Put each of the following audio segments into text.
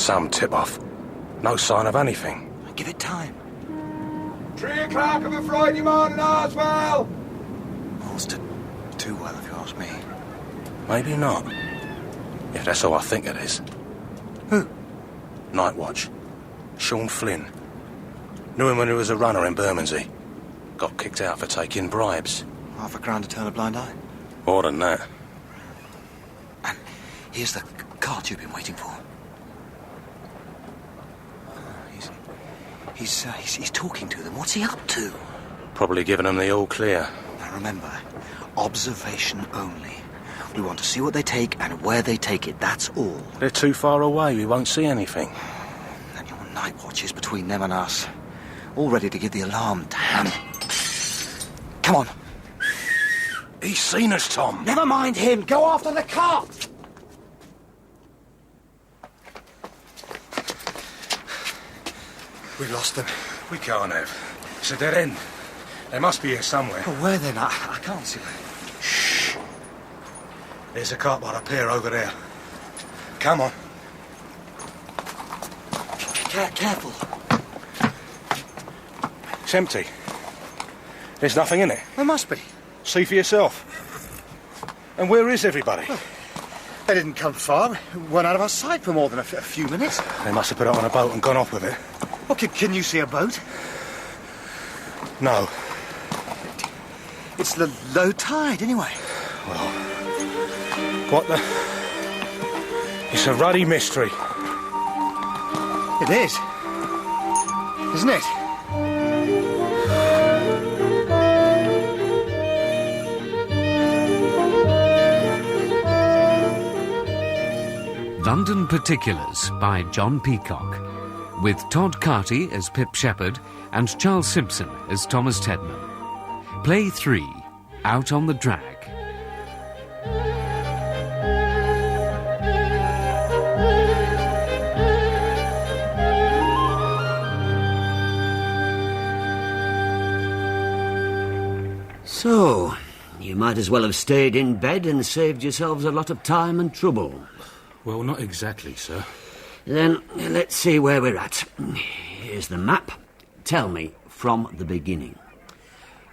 Some tip-off. No sign of anything. Give it time. 3 o'clock of a Friday morning, Oswald! All's too well, if you ask me. Maybe not. If that's all I think it is. Who? Night watch. Sean Flynn. Knew him when he was a runner in Bermondsey. Got kicked out for taking bribes. £5 to turn a blind eye. More than that. And here's the cart you've been waiting for. He's talking to them. What's he up to? Probably giving them the all clear. Now remember, observation only. We want to see what they take and where they take it, that's all. They're too far away, we won't see anything. And your night watch is between them and us. All ready to give the alarm, damn. Come on. He's seen us, Tom. Never mind him. Go after the cart. We lost them. We can't have. It's a dead end. They must be here somewhere. Oh, where then? I can't see where. Shh. There's a cart by the pier over there. Come on. Careful. It's empty. There's nothing in it. There must be. See for yourself. And where is everybody? Well, they didn't come far. Weren't out of our sight for more than a few minutes. They must have put it on a boat and gone off with it. Well, can you see a boat? No. It's low tide, anyway. Well, what the... It's a ruddy mystery. It is. Isn't it? London Particulars by John Peacock, with Todd Carter as Pip Shepherd and Charles Simpson as Thomas Tedman. Play 3, Out on the Drag. So, you might as well have stayed in bed and saved yourselves a lot of time and trouble. Well, not exactly, sir. Then, let's see where we're at. Here's the map. Tell me, from the beginning.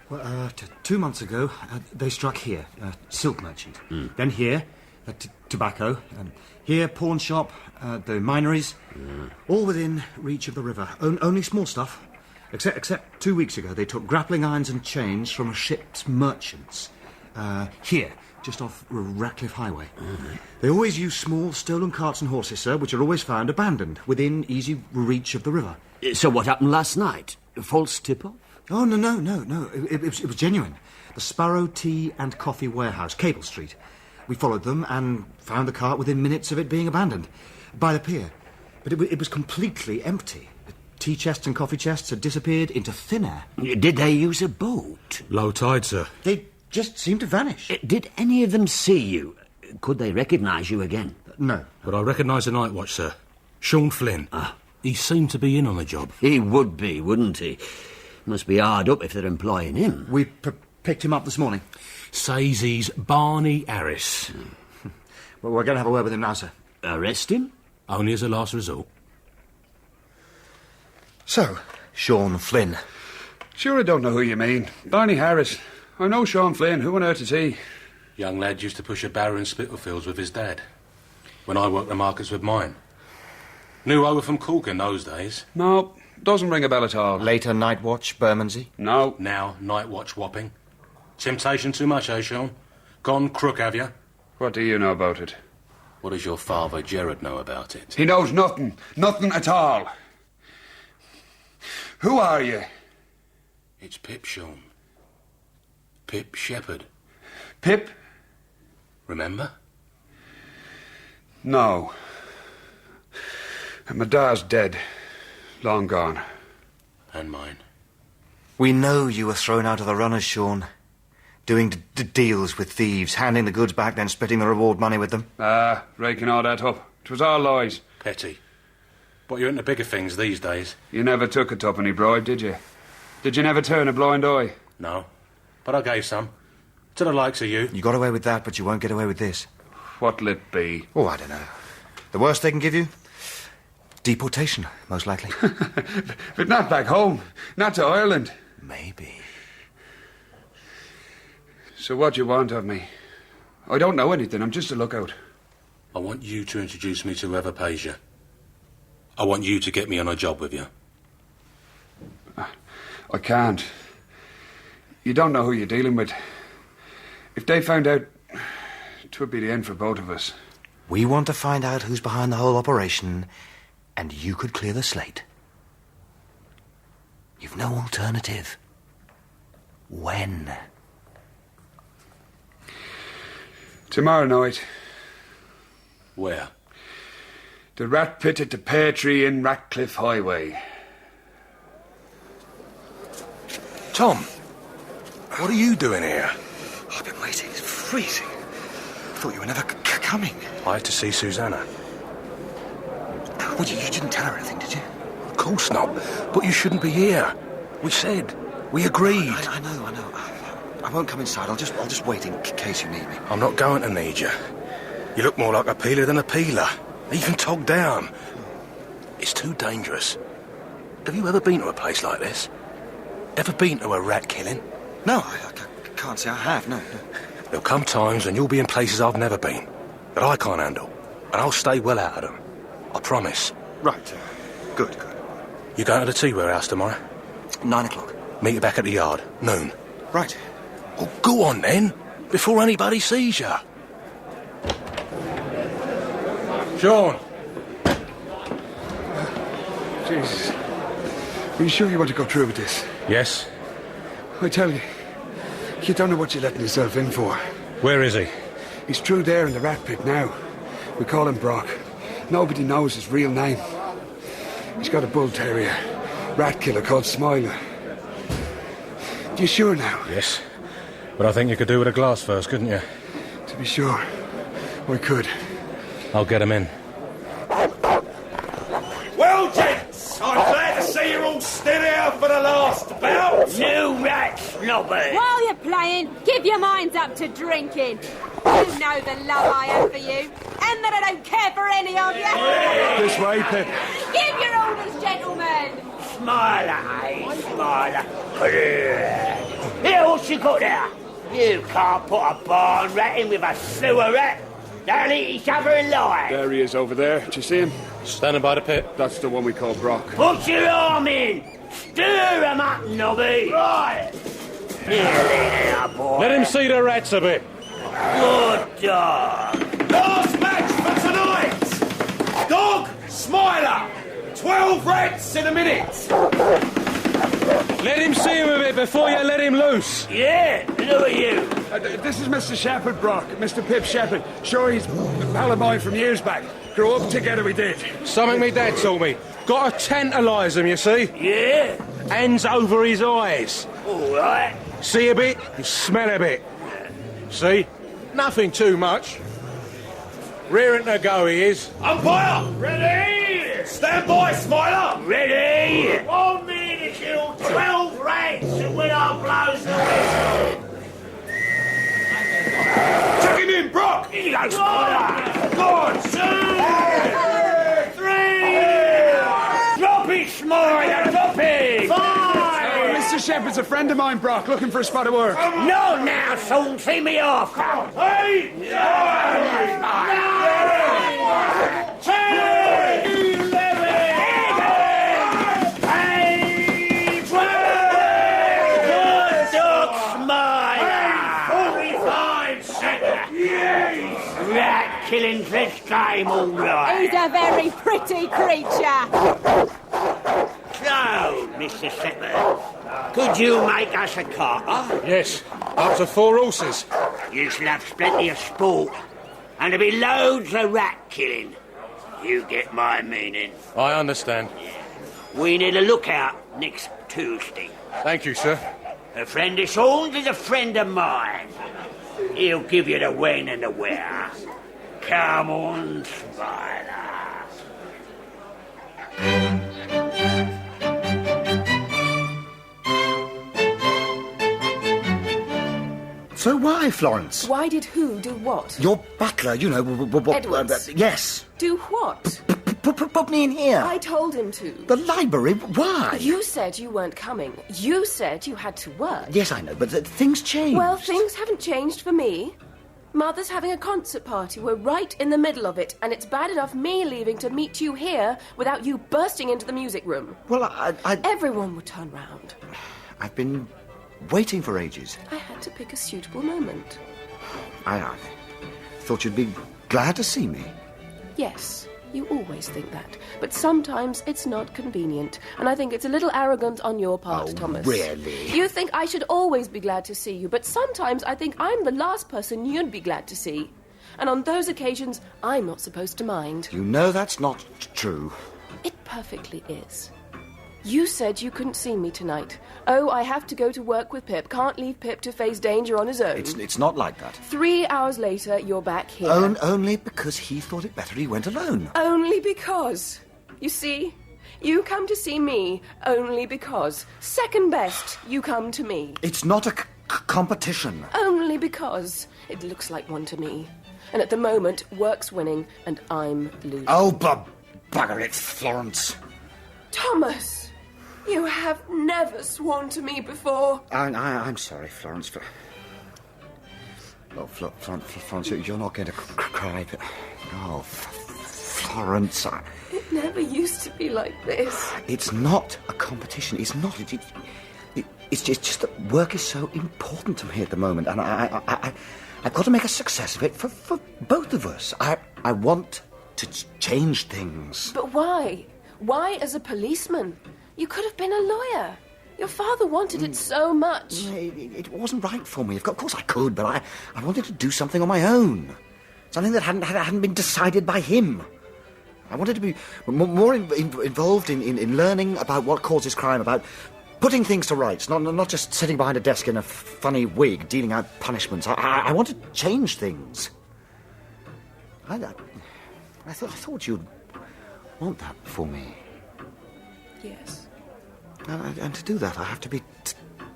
Well, 2 months ago, they struck here, silk merchant. Then here, tobacco. Here, pawn shop, the minories. All within reach of the river. Only small stuff. Except 2 weeks ago, they took grappling irons and chains from a ship's merchants. Here, just off Ratcliffe Highway. They always use small stolen carts and horses, sir, which are always found abandoned within easy reach of the river. So what happened last night? A false tip-off? Oh, no. It was genuine. The Sparrow Tea and Coffee Warehouse, Cable Street. We followed them and found the cart within minutes of it being abandoned. By the pier. But it was completely empty. The tea chests and coffee chests had disappeared into thin air. Did they use a boat? Low tide, sir. They just seemed to vanish. Did any of them see you? Could they recognise you again? No. But I recognise the night watch, sir. Sean Flynn. He seemed to be in on the job. He would be, wouldn't he? Must be hard up if they're employing him. We picked him up this morning. Says he's Barney Harris. Well, we're going to have a word with him now, sir. Arrest him? Only as a last resort. So, Sean Flynn. Sure, I don't know who you mean. Barney Harris. I know Sean Flynn. Who on earth is he? Young lad used to push a barrow in Spitalfields with his dad. When I worked the markets with mine. Knew I were from Cork in those days. No, doesn't ring a bell at all. Later night watch, Bermondsey. No. Now, night watch Wapping. Temptation too much, eh, Sean? Gone crook, have you? What do you know about it? What does your father, Gerard, know about it? He knows nothing. Nothing at all. Who are you? It's Pip, Sean. Pip Shepherd. Pip? Remember? No. My dad's dead. Long gone. And mine. We know you were thrown out of the runners, Sean. Doing deals with thieves, handing the goods back, then splitting the reward money with them. Raking all that up. It was all lies. Petty. But you're into bigger things these days. You never took a tuppenny bribe, did you? Did you never turn a blind eye? No. But I gave some. To the likes of you. You got away with that, but you won't get away with this. What'll it be? Oh, I don't know. The worst they can give you? Deportation, most likely. But not back home. Not to Ireland. Maybe. So what do you want of me? I don't know anything. I'm just a lookout. I want you to introduce me to whoever pays you. I want you to get me on a job with you. I can't. You don't know who you're dealing with. If they found out, it would be the end for both of us. We want to find out who's behind the whole operation, and you could clear the slate. You've no alternative. When? Tomorrow night. Where? The rat pit at the pear tree in Ratcliffe Highway. Tom, what are you doing here? I've been waiting. It's freezing. Thought you were never coming. I had to see Susanna. Well, you didn't tell her anything, did you? Of course not. But you shouldn't be here. We said. We agreed. I know. I won't come inside. I'll just wait in case you need me. I'm not going to need you. You look more like a peeler than a peeler. Even togged down. It's too dangerous. Have you ever been to a place like this? Ever been to a rat killing? No, I can't say I have, no. There'll come times when you'll be in places I've never been, that I can't handle, and I'll stay well out of them. I promise. Right. Good. You going to the tea warehouse tomorrow? 9 o'clock. Meet you back at the yard, noon. Right. Well, go on then, before anybody sees you. Sean. Jesus. Are you sure you want to go through with this? Yes? I tell you, you don't know what you're letting yourself in for. Where is he? He's through there in the rat pit now. We call him Brock. Nobody knows his real name. He's got a bull terrier, rat killer called Smiler. You sure now? Yes. But I think you could do with a glass first, couldn't you? To be sure, I could. I'll get him in. Well, gents, I'm glad to see you're all still here for the last bout. New rats, Nobby. While you're playing, give your minds up to drinking. You know the love I have for you, and that I don't care for any of you. This way, Pip. Give your orders, gentlemen. Smiler, Smiler. Here, what's you got there? You can't put a barn rat in with a sewer rat. They'll eat each other alive. There he is over there. Do you see him? Standing by the pit. That's the one we call Brock. Put your arm in. Stir him up, Nobby. Right. Here, there, boy. Let him see the rats a bit. Good dog. Last match for tonight. Dog, Smiler. 12 rats in a minute. Let him see him a bit before you let him loose. Yeah, look at you. This is Mr. Shepherd, Brock. Mr. Pip Shepherd. Sure, he's a pal of mine from years back. Grew up together, we did. Something me dad told me. Got to tantalise him, you see? Yeah? Hands over his eyes. All right. See a bit, and smell a bit. See? Nothing too much. Rearing to go, he is. Umpire. Ready. Stand by, Smiler. Ready? 1 minute to kill 12 rats, and when I blows the whistle. Chuck him in, Brock. Here you go, Smiler. Go on, 2, 3. Drop it, Smiler, drop it. 5. Mr. Shepherd's a friend of mine, Brock, looking for a spot of work. No, now, son, see me off. 8, 9, 10, 11, 8, 12. Good dog, Smiler. 45 seconds. Yes. Rat killing's this game, all right. He's a very pretty creature. So, Mr. Shepherd, could you make us a carter? Yes, up to 4 horses. You shall have plenty of sport, and there'll be loads of rat killing. You get my meaning. I understand. We need a lookout next Tuesday. Thank you, sir. A friend of Sean's is a friend of mine. He'll give you the when and the where. Come on, Smiler. So why, Florence? Why did who do what? Your butler, you know, Edwards. yes. Do what? put me in here? I told him to. The library? Why? You said you weren't coming. You said you had to work. Yes, I know, but things changed. Well, things haven't changed for me. Mother's having a concert party. We're right in the middle of it, and it's bad enough me leaving to meet you here without you bursting into the music room. Well, I... Everyone would turn round. I've been waiting for ages. I had to pick a suitable moment. I thought you'd be glad to see me. Yes, you always think that. But sometimes it's not convenient. And I think it's a little arrogant on your part, Thomas. Really? You think I should always be glad to see you, but sometimes I think I'm the last person you'd be glad to see. And on those occasions, I'm not supposed to mind. You know that's not true. It perfectly is. You said you couldn't see me tonight. Oh, I have to go to work with Pip. Can't leave Pip to face danger on his own. It's not like that. 3 hours later, you're back here. Only because he thought it better he went alone. Only because. You see? You come to see me only because. Second best, you come to me. It's not a competition. Only because. It looks like one to me. And at the moment, work's winning and I'm losing. Oh, bugger it, Florence. Thomas! You have never sworn to me before. I'm sorry, Florence. Oh, Florence, you're not going to cry, but... Oh, Florence, It never used to be like this. It's not a competition. It's not. It's just that work is so important to me at the moment, and I've got to make a success of it for both of us. I want to change things. But why? Why as a policeman? You could have been a lawyer. Your father wanted it so much. It wasn't right for me. Of course I could, but I wanted to do something on my own. Something that hadn't been decided by him. I wanted to be more involved in learning about what causes crime, about putting things to rights, not just sitting behind a desk in a funny wig, dealing out punishments. I want to change things. I thought you'd want that for me. Yes. And to do that, I have to be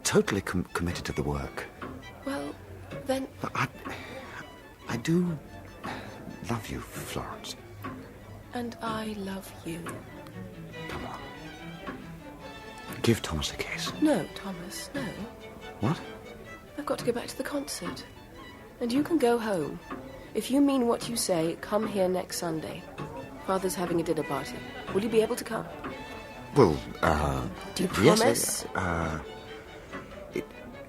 totally committed to the work. Well, then... I do love you, Florence. And I love you. Come on. Give Thomas a kiss. No, Thomas, no. What? I've got to go back to the concert. And you can go home. If you mean what you say, come here next Sunday. Father's having a dinner party. Will you be able to come? Well, do you promise? Yes,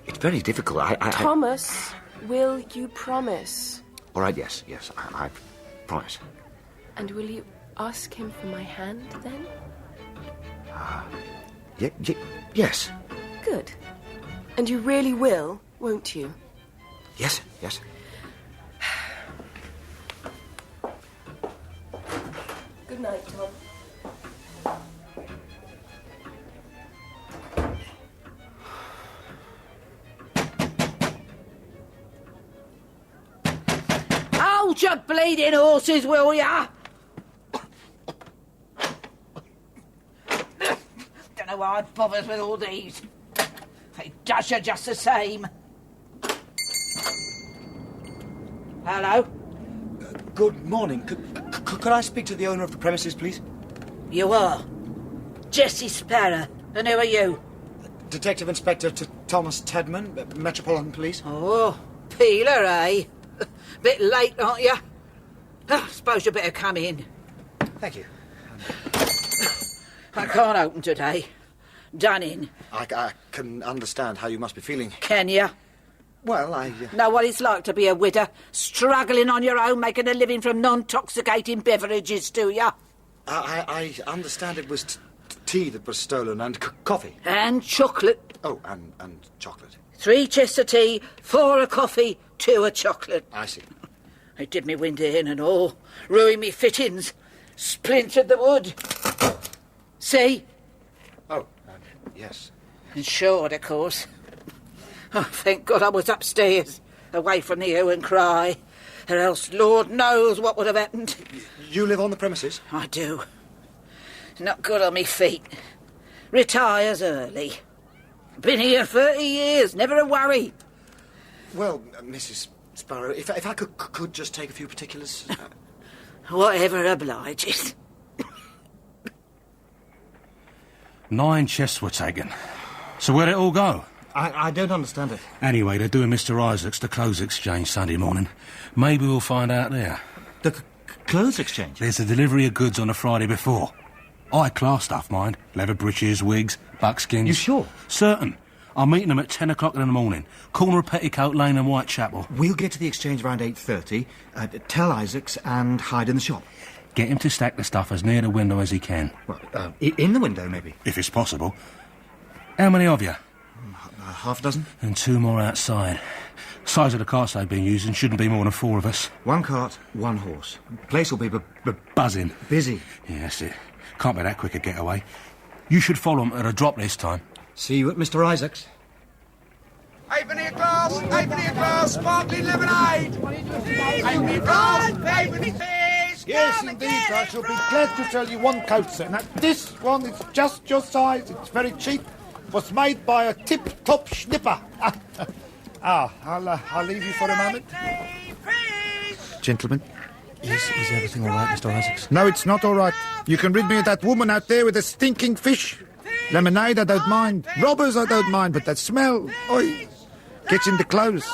it's very difficult. Thomas, will you promise? All right, yes, I promise. And will you ask him for my hand, then? Yes. Good. And you really will, won't you? Yes. Good night, Tom. Hold your bleeding horses, will ya? Don't know why I bothers with all these. They does you just the same. Hello? Good morning. Could I speak to the owner of the premises, please? You are? Jesse Sparrow. And who are you? Detective Inspector Thomas Tedman, Metropolitan Police. Oh, peeler, eh? Bit late, aren't you? Suppose you better come in. Thank you. I can't open today. Done in. I can understand how you must be feeling. Can you? Well, Know what it's like to be a widow, struggling on your own, making a living from non-toxicating beverages, do you? I understand it was tea that was stolen and coffee. And chocolate. Oh, and chocolate. 3 chests of tea, 4 of coffee, 2 of chocolate. I see. It did me window in and all, ruined me fittings, splintered the wood. See? Oh, yes. Insured, of course. Oh, thank God I was upstairs, away from the hue and cry, or else Lord knows what would have happened. You live on the premises? I do. Not good on me feet. Retires early. Been here 30 years, never a worry. Well, Mrs. Sparrow, if I could just take a few particulars. Whatever obliges. 9 chests were taken. So where'd it all go? I don't understand it. Anyway, they're doing Mr. Isaac's the clothes exchange Sunday morning. Maybe we'll find out there. The clothes exchange? There's a delivery of goods on the Friday before. High-class stuff, mind. Leather breeches, wigs, buckskins. You sure? Certain. I'm meeting them at 10 o'clock in the morning. Corner of Petticoat Lane and Whitechapel. We'll get to the exchange around 8:30. Tell Isaacs and hide in the shop. Get him to stack the stuff as near the window as he can. Well, in the window, maybe? If it's possible. How many of you? Half a dozen. And 2 more outside. Size of the carts they've been using shouldn't be more than 4 of us. 1 cart, 1 horse. Place will be buzzing. Busy. Yeah, that's it. Can't be that quick a getaway. You should follow them at a drop this time. See you at Mr. Isaac's. Halfpenny a glass, sparkling lemonade. Halfpenny a glass, halfpenny fish. Yes, indeed, I shall be glad to sell you 1 coat, sir. Now, this one is just your size. It's very cheap. Was made by a tip-top schnipper. I'll leave you for a moment. Gentlemen, is everything all right, Mr. Isaacs? No, it's not all right. You can rid me of that woman out there with the stinking fish. Lemonade, I don't mind. Robbers, I don't mind, but that smell, oi, gets in the clothes.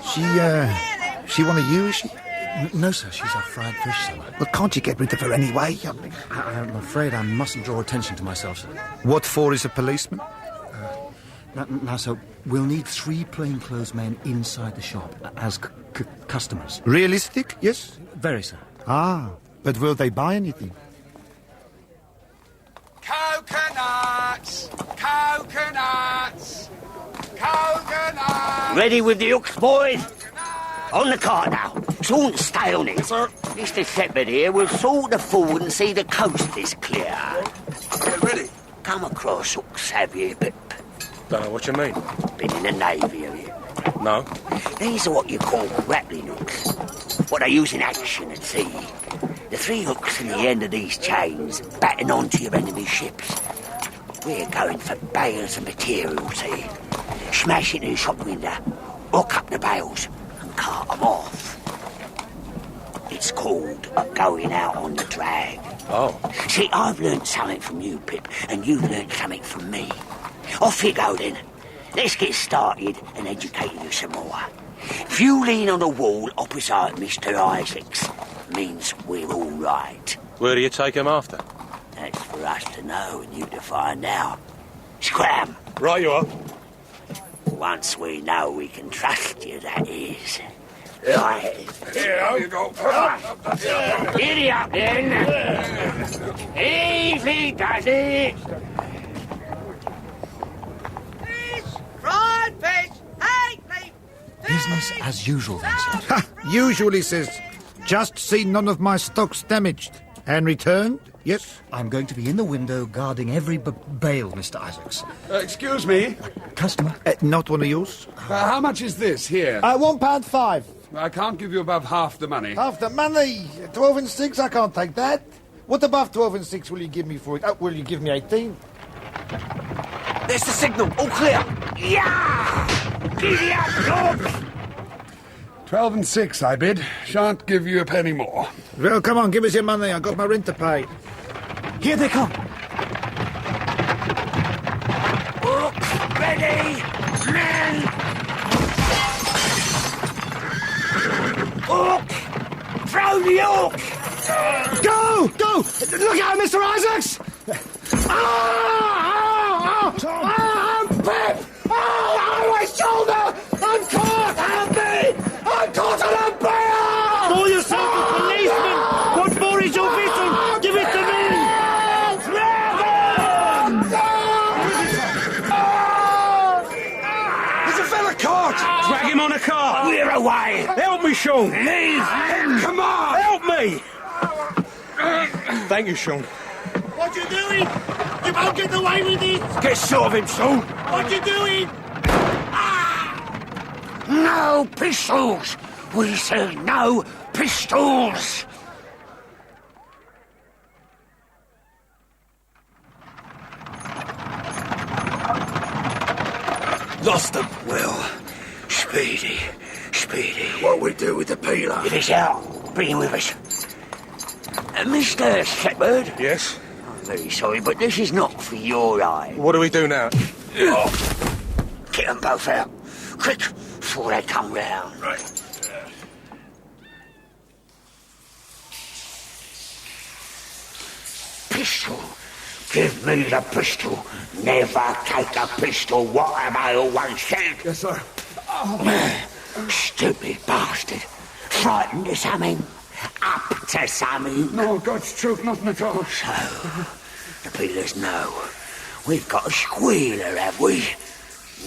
She one of you, is she? No, sir, she's a fried fish seller. Well, can't you get rid of her anyway? I'm afraid I mustn't draw attention to myself, sir. What for is a policeman? Now, sir, we'll need 3 plainclothes men inside the shop as customers. Realistic, yes? Very, sir. But will they buy anything? Coconuts! Ready with the hooks, boys? On the cart now. Don't stay on it. Sir. Mr. Shepherd here will sort the forward and see the coast is clear. Yeah, ready? Come across hooks, have you, Pip? Don't know what you mean. Been in the Navy, have you? No. These are what you call grappling hooks. What they use in action at sea. The 3 hooks in the end of these chains batten onto your enemy ships. We're going for bales of materials here. Smash into the shop window, hook up the bales, and cart them off. It's called going out on the drag. Oh. See, I've learnt something from you, Pip, and you've learnt something from me. Off you go, then. Let's get started and educate you some more. If you lean on the wall opposite Mr. Isaacs, means we're all right. Where do you take him after? That's for us to know and you to find out. Scram! Right you are. Once we know we can trust you, that is. Right. Here you go. Giddy up, then. Easy does it. Fried fish! Hey, me! Business as usual, then, sir. Usually, says. Just seen none of my stocks damaged. And returned, yes? I'm going to be in the window guarding every bale, Mr. Isaacs. Excuse me? Customer? Not one of yours? How much is this here? £1.5. I can't give you above half the money. Half the money? 12 and 6, I can't take that. What above 12 and 6 will you give me for it? Will you give me 18? There's the signal. All clear. Yeah! Giddy up, dogs! 12 and 6, I bid. Shan't give you a penny more. Well, come on, give us your money. I've got my rent to pay. Here they come. Hooks ready, men! Hook! Throw the hook! Go! Go! Look out, Mr. Isaacs! Pip! My shoulder! I'm caught! Help me! I'm caught on a bear! Call yourself a policeman! What for is your victim? Give it to me! There's a fella caught! Drag him on a cart! We're away! Help me, Sean! Leave them! Come on! Help me! Thank you, Sean. What you doing? You won't get away with it! Get short of him, Sean! What you doing? No pistols! We say no pistols! Lost them. Well, Speedy. What we do with the peeler? If it's out, bring him with us. Mr. Shepherd, Yes? Very sorry, but this is not for your eye. What do we do now? Get them both out. Quick, before they come round. Right. Pistol. Give me the pistol. Never take a pistol. What have I always said? Yes, sir. Stupid bastard. Frightened of something? Up to something? No, God's truth, nothing at all. So, the peelers know. We've got a squealer, have we?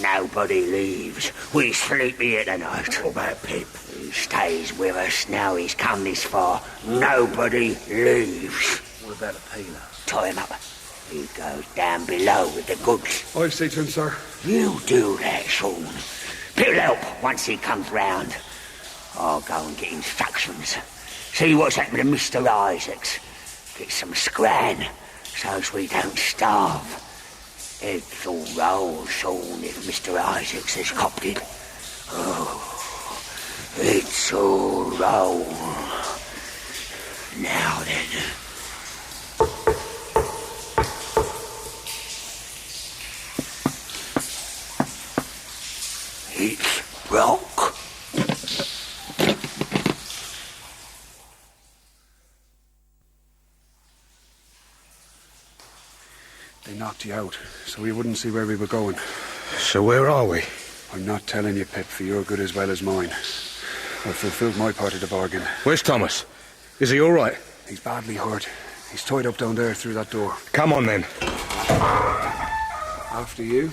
Nobody leaves. We sleep here tonight. What about Pip? He stays with us now he's come this far. Nobody leaves. What about the peeler? Tie him up. He goes down below with the goods. I'll see to him, sir. You do that, Sean. Pip'll help once he comes round. I'll go and get instructions. See what's happened to Mr. Isaacs. Get some scran, so's we don't starve. Heads will roll, Sean, if Mr. Isaacs has copped it. Oh, it's all roll. Now then. It's rock. They knocked you out, so we wouldn't see where we were going. So where are we? I'm not telling you, Pip, for your good as well as mine. I've fulfilled my part of the bargain. Where's Thomas? Is he all right? He's badly hurt. He's tied up down there through that door. Come on, then. After you,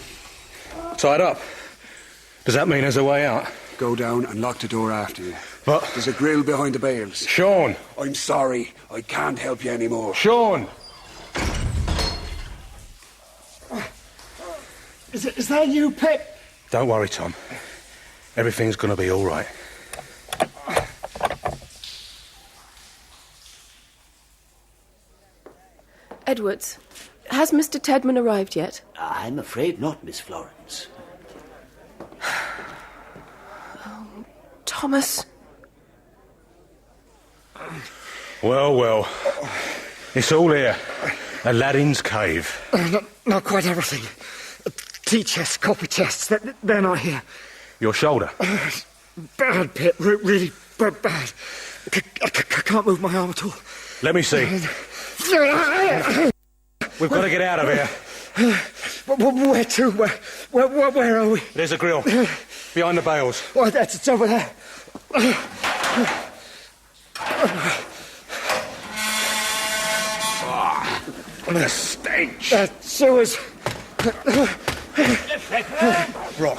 Tied up? Does that mean there's a way out? go down and lock the door after you. But... There's a grill behind the bales. Sean! I'm sorry. I can't help you anymore. Sean! Is that you, Pip? Don't worry, Tom. Everything's gonna be all right. Edwards, has Mr. Tedman arrived yet? I'm afraid not, Miss Florence. Thomas. Well. It's all here. Aladdin's cave. Not quite everything. Tea chests, coffee chests, they're not here. Your shoulder? Bad, Pip, really bad. I can't move my arm at all. Let me see. We've got to get out of here. Where to? Where are we? There's a grill. Behind the bales. Oh, it's over there. The stench. Sewers. Rock,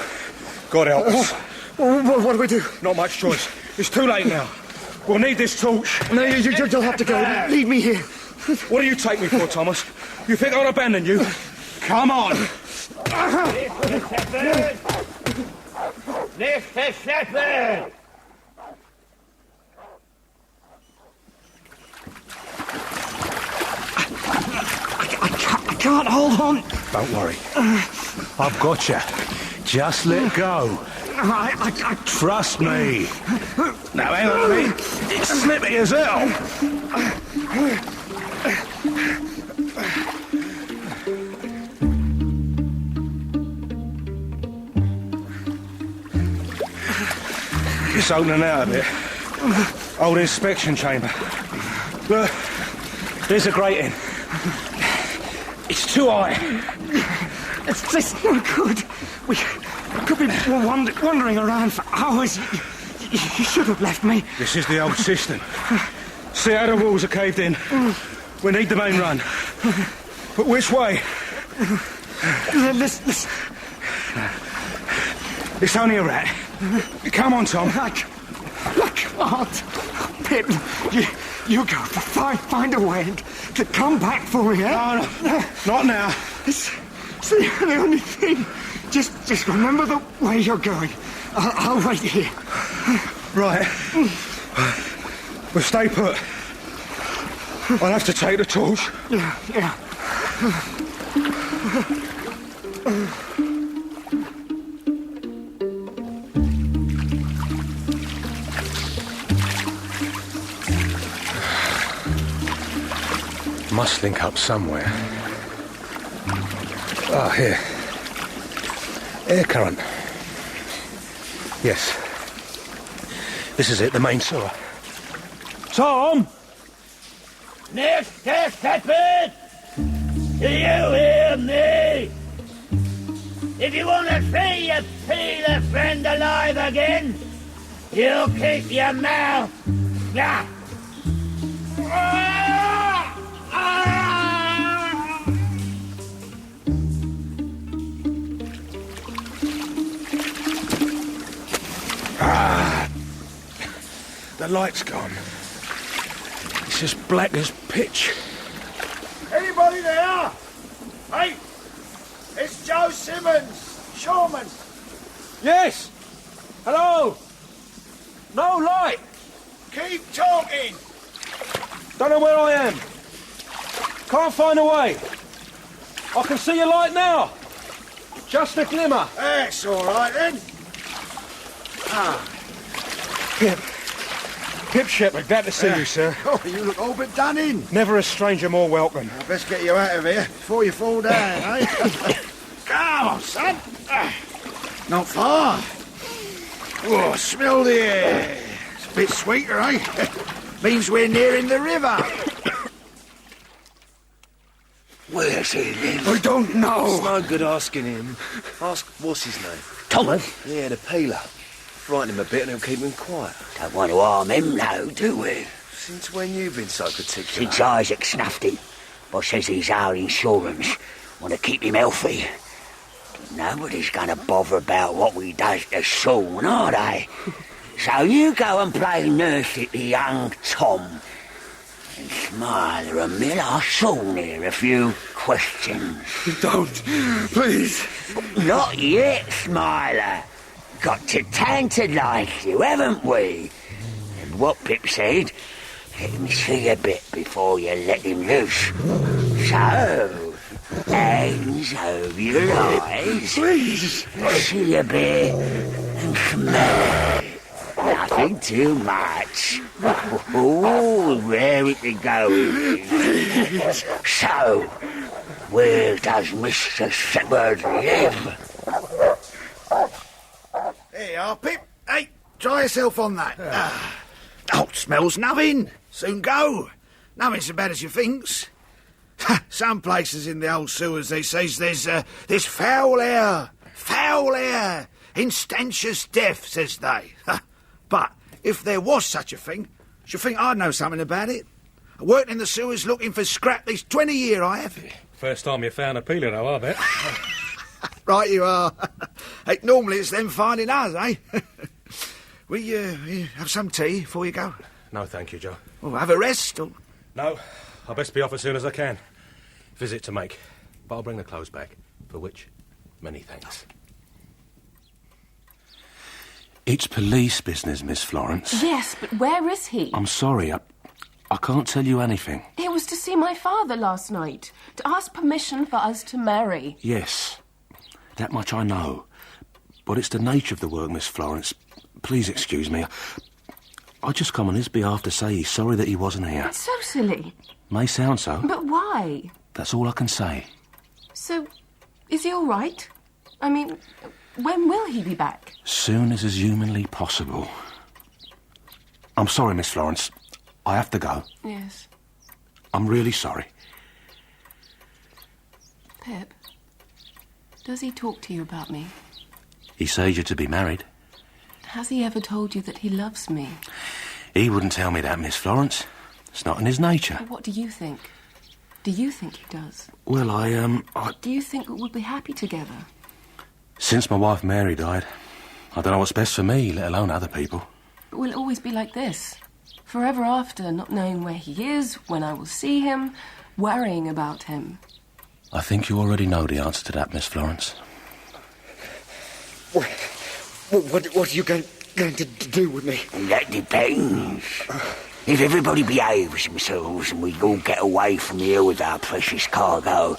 God help us. What do we do? Not much choice. It's too late now. We'll need this torch. No, you'll have to go. Leave me here. What do you take me for, Thomas? You think I'll abandon you? Come on. Mr. Shepherd! I can't hold on. Don't worry. I've got you. Just let go. I Trust me. Now, hang on a minute. It's slippy as hell. It's opening out a bit. Old inspection chamber. Look, there's a grating. It's too high. It's just no good. We could be wandering around for hours. You should have left me. This is the old system. See how the walls are caved in? We need the main run. But which way? Listen. It's only a rat. Come on, Tom. I can't. Pip, you go. Find a way to come back for me, eh? No, not now. It's the only thing. Just remember the way you're going. I'll wait here. Right. We'll stay put. I'll have to take the torch. Yeah. must link up somewhere. Ah, here. Air current. Yes. This is it, the main sewer. Tom! Next test, Shepherd! Do you hear me? If you want to see your peeler friend alive again, you keep your mouth shut. The light's gone. It's as black as pitch. Anybody there? Hey, it's Joe Simmons, Shoreman. Yes! Hello! No light! Keep talking. Don't know where I am. Can't find a way. I can see a light now. Just a glimmer. That's all right then. Pip Shepherd, glad to see you, sir. Oh, you look all but done in. Never a stranger more welcome. I'd best get you out of here before you fall down, eh? Come on, son. Not far. Oh, smell the air. It's a bit sweeter, eh? Means we're nearing the river. Where's he live? I don't know. It's no good asking him. Ask, what's his name? Thomas? Yeah, the peeler. Frighten him a bit and he'll keep him quiet. Don't want to harm him now, do we? Since when you been so particular? Since Isaac snuffed him. Boss says he's our insurance. Want to keep him healthy. Nobody's going to bother about what we does to Sean, are they? So you go and play nurse at the young Tom. And Smiler and Mill are Sean here a few questions. Don't, please. Not yet, Smiler. Got to tantalise you, haven't we? And what Pip said, let him see a bit before you let him loose. So, hands over your eyes. Please. See a bit and smell it. Nothing too much. Oh, raring to go. So, where does Mr. Shepherd live? There you are, Pip. Hey, try yourself on that. Oh, smells nothing. Soon go. Nothing so bad as you thinks. Some places in the old sewers, they says there's foul air. Foul air. Instantious death, says they. But if there was such a thing, you'd think I'd know something about it. I worked in the sewers looking for scrap these 20 years, I have. First time you found a peeler, though, I bet. Right you are. Hey, normally it's them finding us, eh? Will you have some tea before you go? No, thank you, Joe. Oh, have a rest, or... No, I'll best be off as soon as I can. Visit to make. But I'll bring the clothes back, for which, many thanks. It's police business, Miss Florence. Yes, but where is he? I'm sorry, I can't tell you anything. He was to see my father last night, to ask permission for us to marry. Yes, that much I know. But it's the nature of the work, Miss Florence. Please excuse me. I just come on his behalf to say he's sorry that he wasn't here. It's so silly. May sound so. But why? That's all I can say. So, is he all right? I mean, when will he be back? Soon as is humanly possible. I'm sorry, Miss Florence. I have to go. Yes. I'm really sorry. Pip, does he talk to you about me? He says you're to be married. Has he ever told you that he loves me? He wouldn't tell me that, Miss Florence. It's not in his nature. What do you think? Do you think he does? Well, I... Do you think we'll be happy together? Since my wife Mary died, I don't know what's best for me, let alone other people. But we'll always be like this. Forever after, not knowing where he is, when I will see him, worrying about him. I think you already know the answer to that, Miss Florence. What are you going to do with me? That depends. If everybody behaves themselves and we all get away from here with our precious cargo,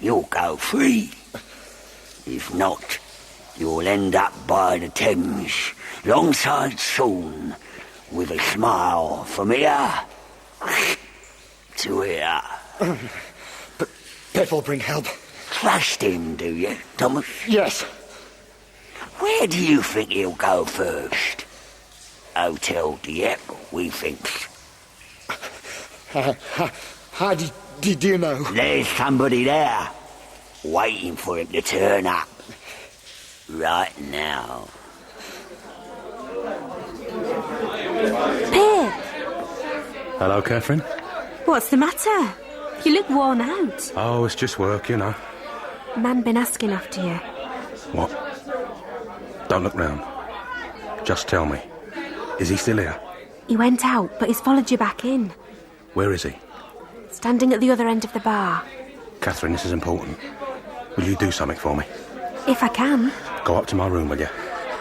you'll go free. If not, you'll end up by the Thames, alongside Sean, with a smile from here to here. But Pip will bring help. Trust him, do you, Thomas? Yes. Where do you think he'll go first? Hotel Dieppe, we think. How did you know? There's somebody there, waiting for him to turn up. Right now. Pip! Hello, Catherine. What's the matter? You look worn out. Oh, it's just work, you know. Man been asking after you. What? Don't look round. Just tell me. Is he still here? He went out, but he's followed you back in. Where is he? Standing at the other end of the bar. Catherine, this is important. Will you do something for me? If I can. Go up to my room, will you?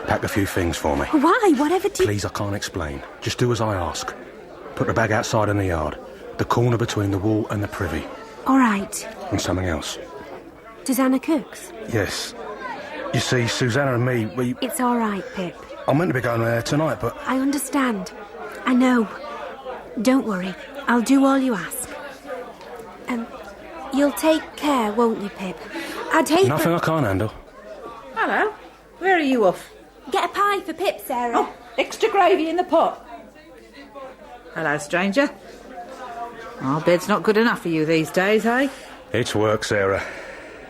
Pack a few things for me. Why? Whatever do you... Please, I can't explain. Just do as I ask. Put the bag outside in the yard. The corner between the wall and the privy. All right. And something else. Susanna cooks? Yes. You see, Susanna and me, we... It's all right, Pip. I'm meant to be going there tonight, but... I understand. I know. Don't worry. I'll do all you ask. You'll take care, won't you, Pip? I'd hate... Nothing I can't handle. Hello. Where are you off? Get a pie for Pip, Sarah. Oh, extra gravy in the pot. Hello, stranger. Our bed's not good enough for you these days, eh? It's work, Sarah.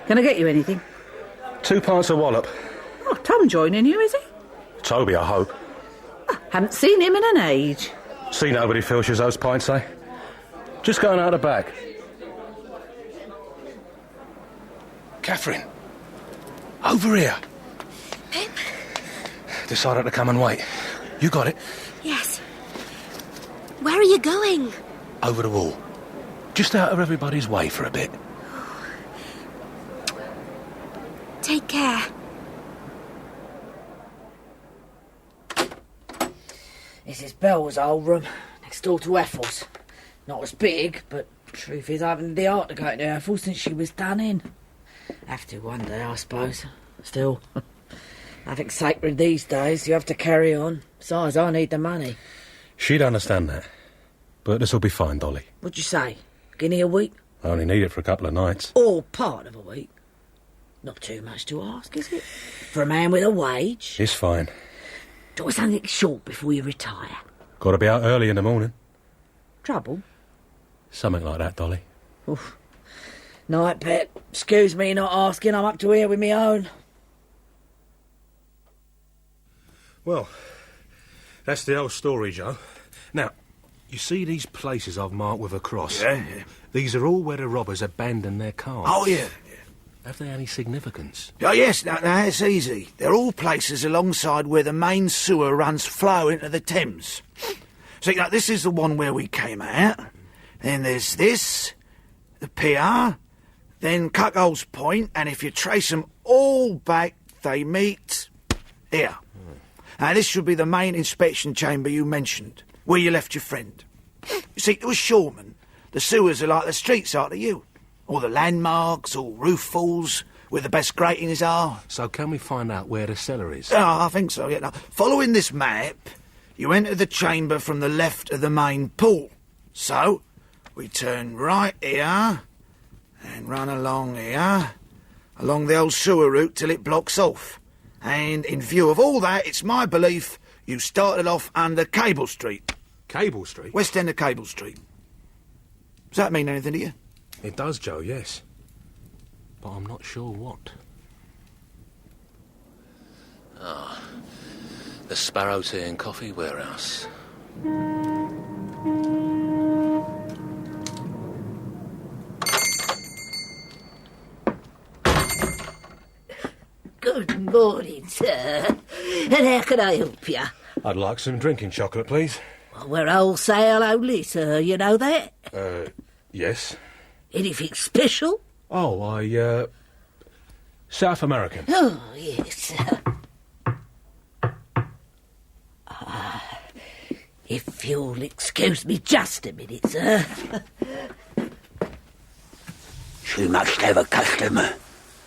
Can I get you anything? 2 pints of wallop. Oh, Tom joining you, is he? Toby, I hope. Haven't seen him in an age. See nobody filches those pints, eh? Just going out the back. Catherine. Over here. Pip? Decided to come and wait. You got it? Yes. Where are you going? Over the wall. Just out of everybody's way for a bit. Take care. This is Belle's old room, next door to Ethel's. Not as big, but truth is I haven't had the heart to go to Ethel since she was done in. Have to one day, I suppose. Still, nothing's sacred these days. You have to carry on. Besides, I need the money. She'd understand that. But this'll be fine, Dolly. What'd you say? Guinea a week? I only need it for a couple of nights. Or part of a week? Not too much to ask, is it? For a man with a wage? It's fine. Do something short before you retire. Got to be out early in the morning. Trouble? Something like that, Dolly. Oof. Night, pet. Excuse me not asking. I'm up to here with me own. Well, that's the old story, Joe. Now, you see these places I've marked with a cross? Yeah. These are all where the robbers abandoned their cars. Oh, yeah. Have they any significance? Oh, yes, now it's easy. They're all places alongside where the main sewer runs flow into the Thames. See, now, this is the one where we came out. Then there's this, the PR, then Cuckold's Point, and if you trace them all back, they meet here. Now, this should be the main inspection chamber you mentioned, where you left your friend. You see, to a shoreman, the sewers are like the streets are to you. All the landmarks, all roof falls, where the best gratings are. So can we find out where the cellar is? Oh, I think so, yeah. Now, following this map, you enter the chamber from the left of the main pool. So, we turn right here, and run along here, along the old sewer route till it blocks off. And in view of all that, it's my belief you started off under Cable Street. Cable Street? West end of Cable Street. Does that mean anything to you? It does, Joe, yes. But I'm not sure what. Ah, the Sparrow Tea and Coffee Warehouse. Good morning, sir. And how can I help you? I'd like some drinking chocolate, please. Well, we're wholesale only, sir. You know that? Yes. Anything special? Oh, South American. Oh, yes. If you'll excuse me just a minute, sir. She must have a customer.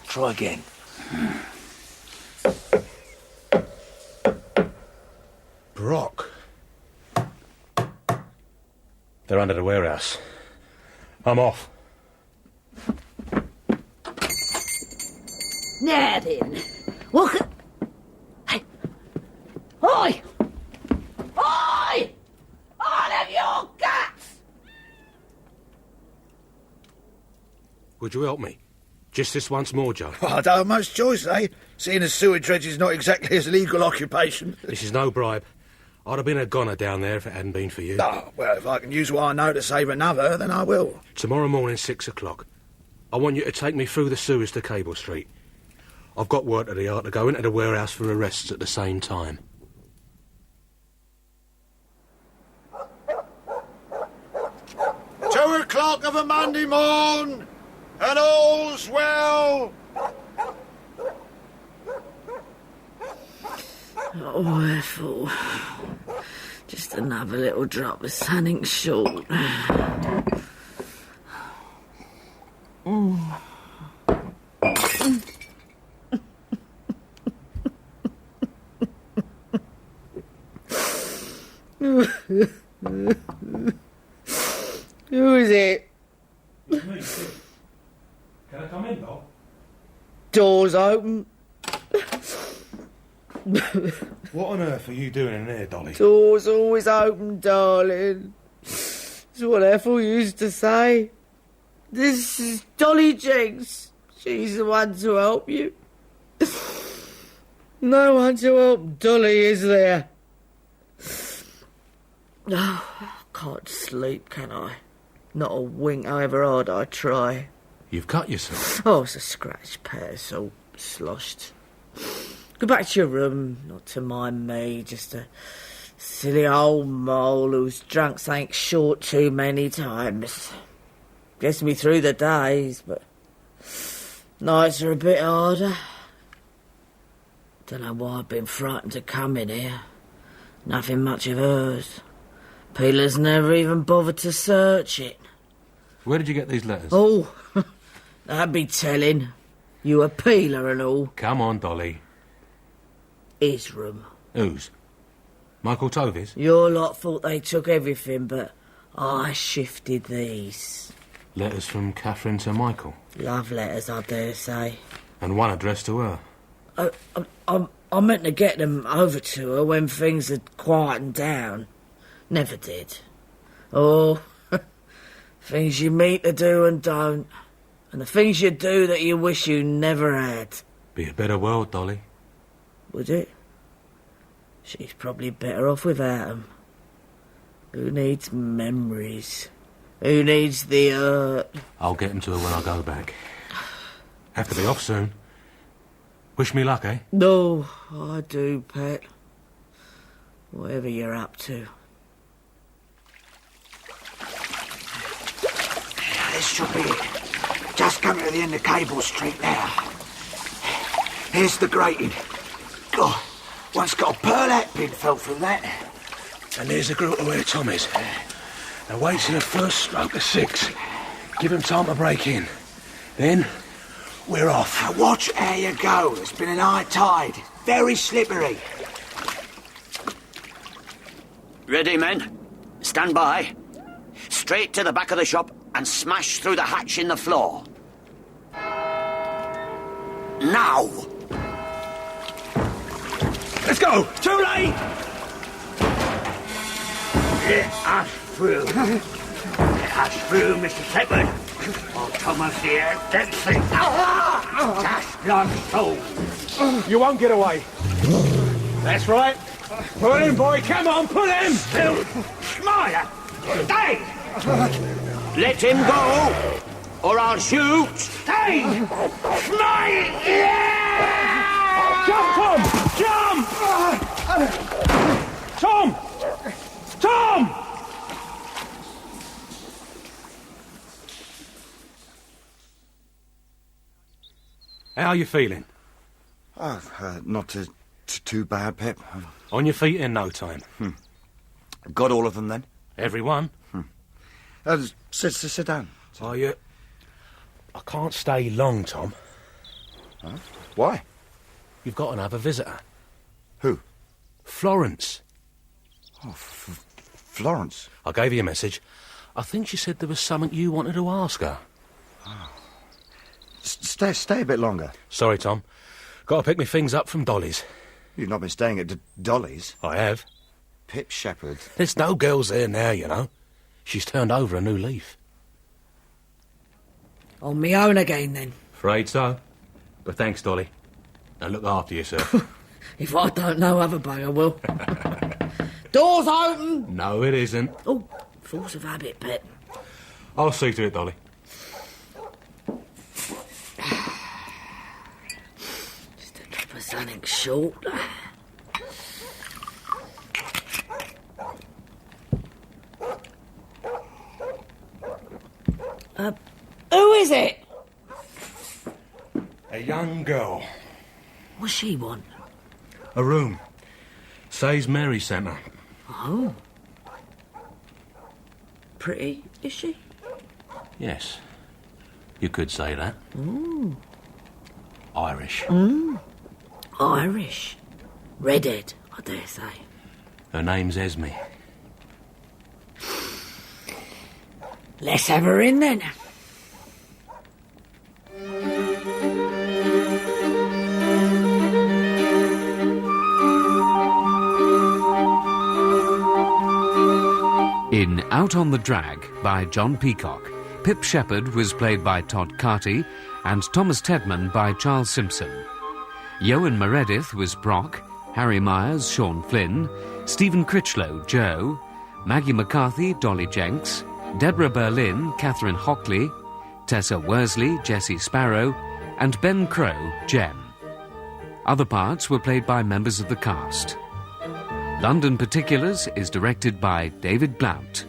Try again. Brock. They're under the warehouse. I'm off. Now then, what can... Hey! Oi! Oi! I'll have your guts! Would you help me? Just this once more, Joe. Well, I don't have much choice, eh? Seeing as sewer dredge is not exactly his legal occupation. This is no bribe. I'd have been a goner down there if it hadn't been for you. Oh, well, if I can use what I know to save another, then I will. Tomorrow morning, 6 o'clock. I want you to take me through the sewers to Cable Street. I've got word at the yard to go into the warehouse for arrests at the same time. "2 o'clock of a Monday morn, and all's well." Oh, Ethel. Just another little drop of something short. Who is it? It's me, Sid. Can I come in, Bob? Doors open. What on earth are you doing in there, Dolly? Doors always open, darling. That's what Ethel used to say. This is Dolly Jenks. She's the one to help you. No one to help Dolly, is there? Oh, I can't sleep, can I? Not a wink, however hard I try. You've cut yourself. Oh, it's a scratch, pear, so sloshed. Go back to your room, not to mind me, just a silly old mole who's drunk something short too many times. Gets me through the days, but nights are a bit harder. Don't know why I've been frightened to come in here. Nothing much of hers. Peeler's never even bothered to search it. Where did you get these letters? Oh, that'd be telling. You a peeler and all. Come on, Dolly. His room. Whose? Michael Tovey's? Your lot thought they took everything, but I shifted these. Letters from Catherine to Michael? Love letters, I dare say. And one addressed to her? I meant to get them over to her when things had quietened down. Never did. Oh, things you meet to do and don't. And the things you do that you wish you never had. Be a better world, Dolly. Would it? She's probably better off without 'em. Who needs memories? Who needs the hurt? I'll get 'em to her when I go back. Have to be off soon. Wish me luck, eh? No, I do, pet. Whatever you're up to. This should be it. Just coming to the end of Cable Street now. Here's the grating. God, once got a pearl hat pin fell through that. And there's the girl to where Tom is. Now wait till the first stroke of 6. Give him time to break in. Then, we're off. Now watch how you go. There's been an high tide. Very slippery. Ready, men? Stand by. Straight to the back of the shop and smash through the hatch in the floor. Now! Let's go! Too late! Let us through. Let us through, Mr. Shepherd. Or Thomas here, Dempsey. Just like so. You won't get away. That's right. Pull him, boy. Come on, pull him! Still, Smiler! Stay! Let him go, or I'll shoot. Stay! Smile! Yeah! Jump, Tom! Jump! Tom! Tom! How are you feeling? Not too bad, Pip. On your feet in no time. Got all of them, then? Every one. Sit down. I can't stay long, Tom. Huh? Why? You've got another visitor. Who? Florence. Oh, Florence? I gave you a message. I think she said there was something you wanted to ask her. Oh. Stay a bit longer. Sorry, Tom. Got to pick me things up from Dolly's. You've not been staying at Dolly's? I have. Pip Shepherd. There's no girls there now, you know. She's turned over a new leaf. On me own again, then. Afraid so. But thanks, Dolly. Now look after yourself. If I don't know, other bugger will. Doors open! No, it isn't. Oh, force of habit, Pip. I'll see to it, Dolly. Just a drop of something short. Who is it? A young girl. What's she want? A room. Says Mary sent her. Oh. Pretty, is she? Yes. You could say that. Ooh. Irish. Irish. Redhead, I dare say. Her name's Esme. Let's have her in then. In Out on the Drag by John Peacock, Pip Shepherd was played by Todd Carter and Thomas Tedman by Charles Simpson. Ioan Meredith was Brock, Harry Myers, Sean Flynn, Stephen Critchlow, Joe, Maggie McCarthy, Dolly Jenks, Deborah Berlin, Catherine Hockley, Tessa Worsley, Jessie Sparrow, and Ben Crow, Jem. Other parts were played by members of the cast. London Particulars is directed by David Blount.